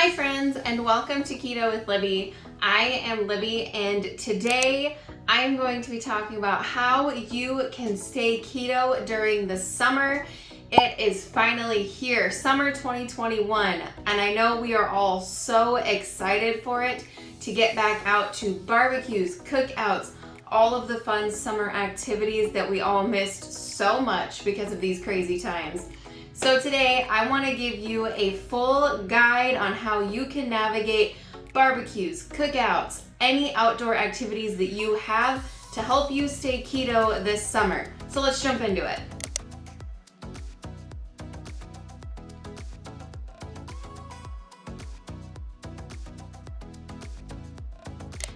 Hi friends, and welcome to Keto with Libby. I am Libby, and today I am going to be talking about how you can stay keto during the summer. It is finally here, summer 2021, and I know we are all so excited for it to get back out to barbecues, cookouts, all of the fun summer activities that we all missed so much because of these crazy times. So today I want to give you a full guide on how you can navigate barbecues, cookouts, any outdoor activities that you have to help you stay keto this summer. So let's jump into it.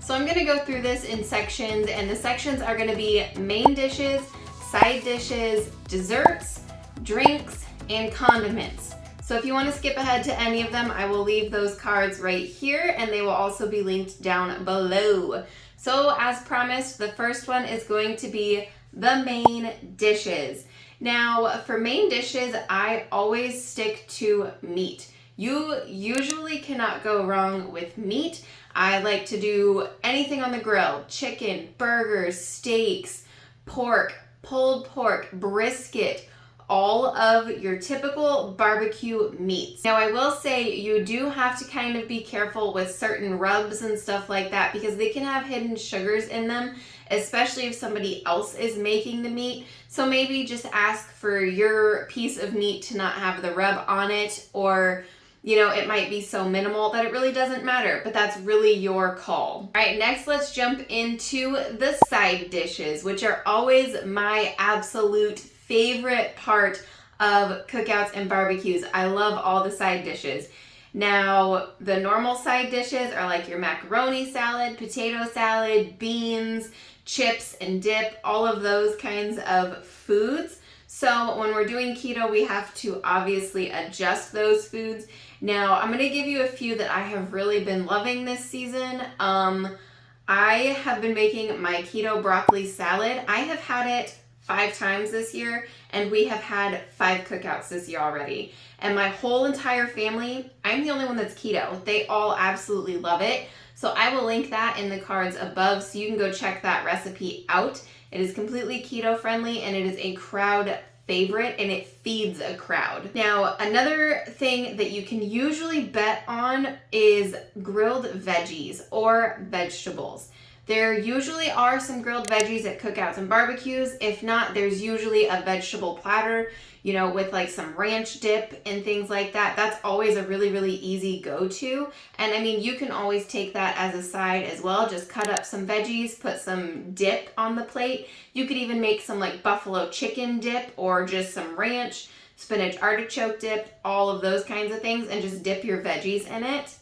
So I'm going to go through this in sections, and the sections are going to be main dishes, side dishes, desserts, drinks, and condiments. So if you want to skip ahead to any of them, I will leave those cards right here, and they will also be linked down below. So as promised, the first one is going to be the main dishes. Now for main dishes, I always stick to meat. You usually cannot go wrong with meat. I like to do anything on the grill: chicken, burgers, steaks, pork, pulled pork, brisket, all of your typical barbecue meats. Now I will say you do have to kind of be careful with certain rubs and stuff like that because they can have hidden sugars in them, especially if somebody else is making the meat. So maybe just ask for your piece of meat to not have the rub on it, or it might be so minimal that it really doesn't matter, but that's really your call. All right, next let's jump into the side dishes, which are always my absolute favorite part of cookouts and barbecues. I love all the side dishes. Now, the normal side dishes are like your macaroni salad, potato salad, beans, chips and dip, all of those kinds of foods. So when we're doing keto, we have to obviously adjust those foods. Now, I'm going to give you a few that I have really been loving this season. I have been making my keto broccoli salad. I have had it 5 times this year, and we have had 5 cookouts this year already. And my whole entire family, I'm the only one that's keto. They all absolutely love it. So I will link that in the cards above so you can go check that recipe out. It is completely keto friendly, and it is a crowd favorite, and it feeds a crowd. Now, another thing that you can usually bet on is grilled veggies or vegetables. There usually are some grilled veggies at cookouts and barbecues. If not, there's usually a vegetable platter, with like some ranch dip and things like that. That's always a really, really easy go-to. And I mean, you can always take that as a side as well. Just cut up some veggies, put some dip on the plate. You could even make some like buffalo chicken dip or just some ranch, spinach artichoke dip, all of those kinds of things, and just dip your veggies in it.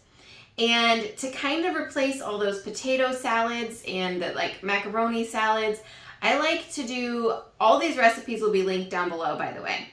And to kind of replace all those potato salads and like macaroni salads, I like to do, all these recipes will be linked down below, by the way.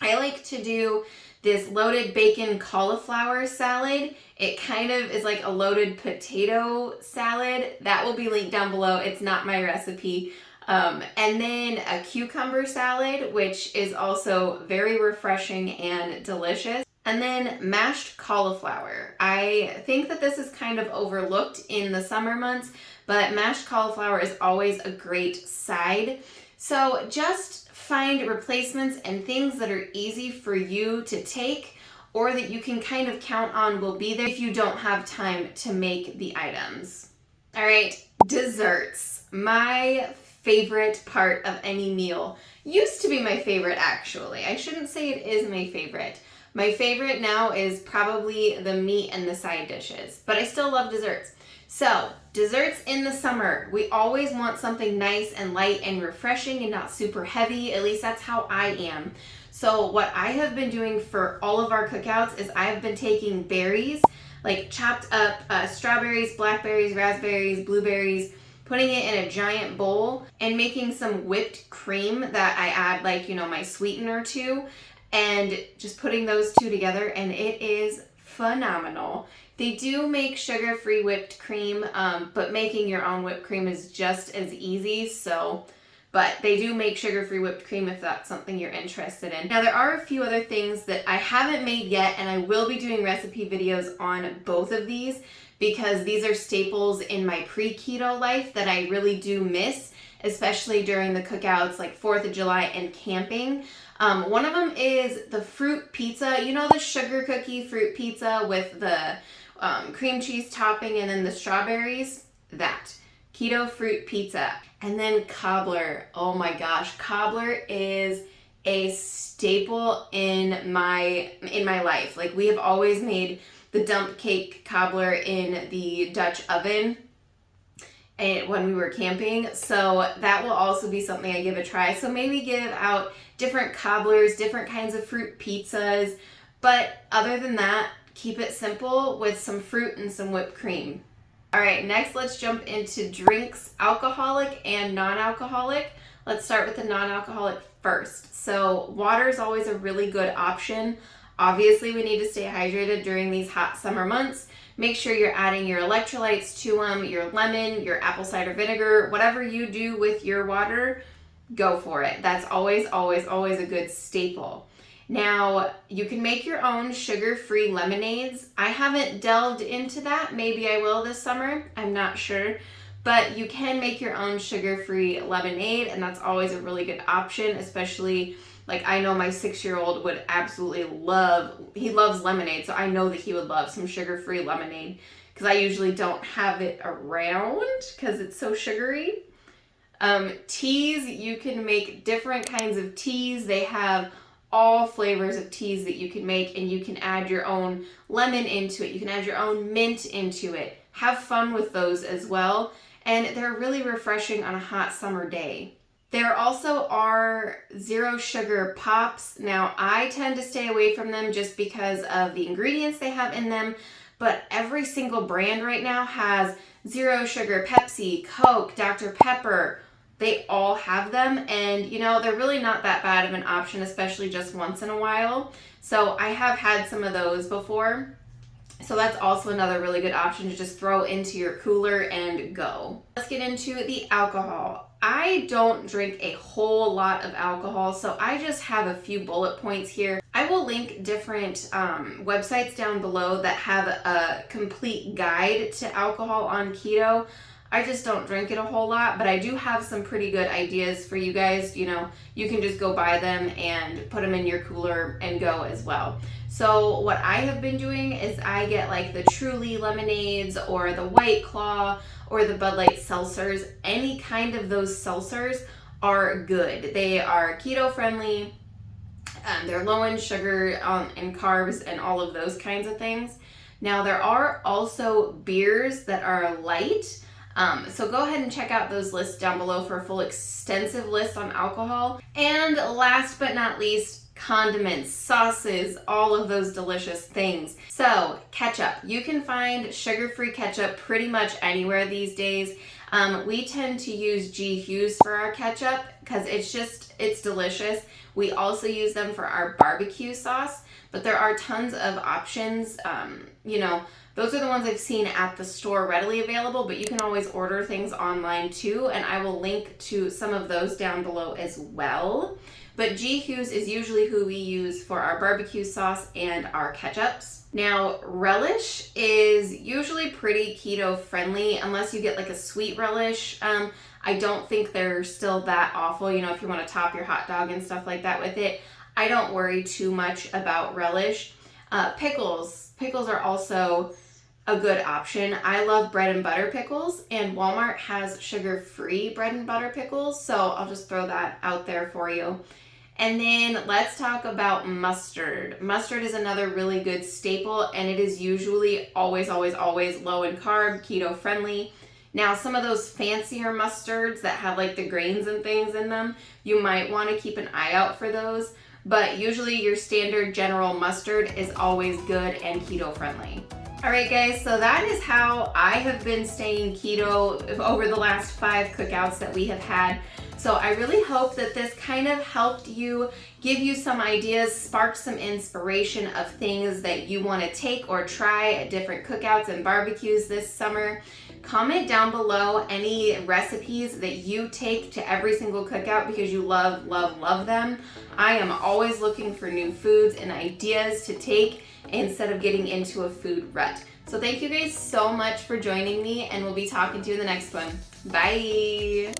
I like to do this loaded bacon cauliflower salad. It kind of is like a loaded potato salad. That will be linked down below. It's not my recipe. And then a cucumber salad, which is also very refreshing and delicious. And then mashed cauliflower. I think that this is kind of overlooked in the summer months, but mashed cauliflower is always a great side. So just find replacements and things that are easy for you to take, or that you can kind of count on will be there if you don't have time to make the items. All right, desserts. My favorite part of any meal. Used to be my favorite, actually. I shouldn't say it is my favorite. My favorite now is probably the meat and the side dishes, but I still love desserts. So, desserts in the summer, we always want something nice and light and refreshing and not super heavy. At least that's how I am. So what I have been doing for all of our cookouts is I've been taking berries, like chopped up strawberries, blackberries, raspberries, blueberries, putting it in a giant bowl and making some whipped cream that I add my sweetener to, and just putting those two together, and it is phenomenal. They do make sugar-free whipped cream, but making your own whipped cream is just as easy, so but they do make sugar-free whipped cream if that's something you're interested in. Now there are a few other things that I haven't made yet, and I will be doing recipe videos on both of these because these are staples in my pre-keto life that I really do miss, especially during the cookouts like 4th of July and camping. One of them is the fruit pizza. You know, the sugar cookie fruit pizza with the cream cheese topping and then the strawberries? That. Keto fruit pizza. And then cobbler. Oh my gosh, cobbler is a staple in my life. Like, we have always made the dump cake cobbler in the Dutch oven when we were camping, so that will also be something I give a try. So maybe give out different cobblers, different kinds of fruit pizzas, but other than that, keep it simple with some fruit and some whipped cream. All right, next let's jump into drinks, alcoholic and non-alcoholic. Let's start with the non-alcoholic first. So water is always a really good option. Obviously, we need to stay hydrated during these hot summer months. Make sure you're adding your electrolytes to them, your lemon, your apple cider vinegar, whatever you do with your water, go for it. That's always, always, always a good staple. Now, you can make your own sugar-free lemonades. I haven't delved into that. Maybe I will this summer. I'm not sure. But you can make your own sugar-free lemonade, and that's always a really good option, especially, like, I know my 6-year-old would absolutely he loves lemonade, so I know that he would love some sugar-free lemonade because I usually don't have it around because it's so sugary. Teas, you can make different kinds of teas. They have all flavors of teas that you can make, and you can add your own lemon into it. You can add your own mint into it. Have fun with those as well, and they're really refreshing on a hot summer day. There also are zero sugar pops. Now, I tend to stay away from them just because of the ingredients they have in them, but every single brand right now has zero sugar. Pepsi, Coke, Dr. Pepper, they all have them, and you know, they're really not that bad of an option, especially just once in a while. So I have had some of those before. So that's also another really good option to just throw into your cooler and go. Let's get into the alcohol. I don't drink a whole lot of alcohol, so I just have a few bullet points here. I will link different websites down below that have a complete guide to alcohol on keto. I just don't drink it a whole lot, but I do have some pretty good ideas for you guys. You know, you can just go buy them and put them in your cooler and go as well. So what I have been doing is I get like the Truly lemonades or the White Claw or the Bud Light seltzers. Any kind of those seltzers are good. They are keto friendly. They're low in sugar and carbs and all of those kinds of things. Now there are also beers that are light. So go ahead and check out those lists down below for a full extensive list on alcohol. And last but not least, condiments, sauces, all of those delicious things. So ketchup, you can find sugar-free ketchup pretty much anywhere these days. We tend to use G. Hughes for our ketchup because it's delicious. We also use them for our barbecue sauce, but there are tons of options. You know, those are the ones I've seen at the store readily available, but you can always order things online too, and I will link to some of those down below as well. But G. Hughes is usually who we use for our barbecue sauce and our ketchups. Now, relish is usually pretty keto friendly unless you get like a sweet relish. I don't think they're still that awful, you know, if you want to top your hot dog and stuff like that with it. I don't worry too much about relish. Pickles are also a good option. I love bread and butter pickles, and Walmart has sugar-free bread and butter pickles, so I'll just throw that out there for you. And then let's talk about mustard. Mustard is another really good staple, and it is usually always, always, always low in carb, keto friendly. Now, some of those fancier mustards that have like the grains and things in them, you might want to keep an eye out for those. But usually your standard general mustard is always good and keto friendly. All right, guys, so that is how I have been staying keto over the last 5 cookouts that we have had. So I really hope that this kind of helped you, give you some ideas, spark some inspiration of things that you want to take or try at different cookouts and barbecues this summer. Comment down below any recipes that you take to every single cookout because you love, love, love them. I am always looking for new foods and ideas to take instead of getting into a food rut. So thank you guys so much for joining me, and we'll be talking to you in the next one. Bye.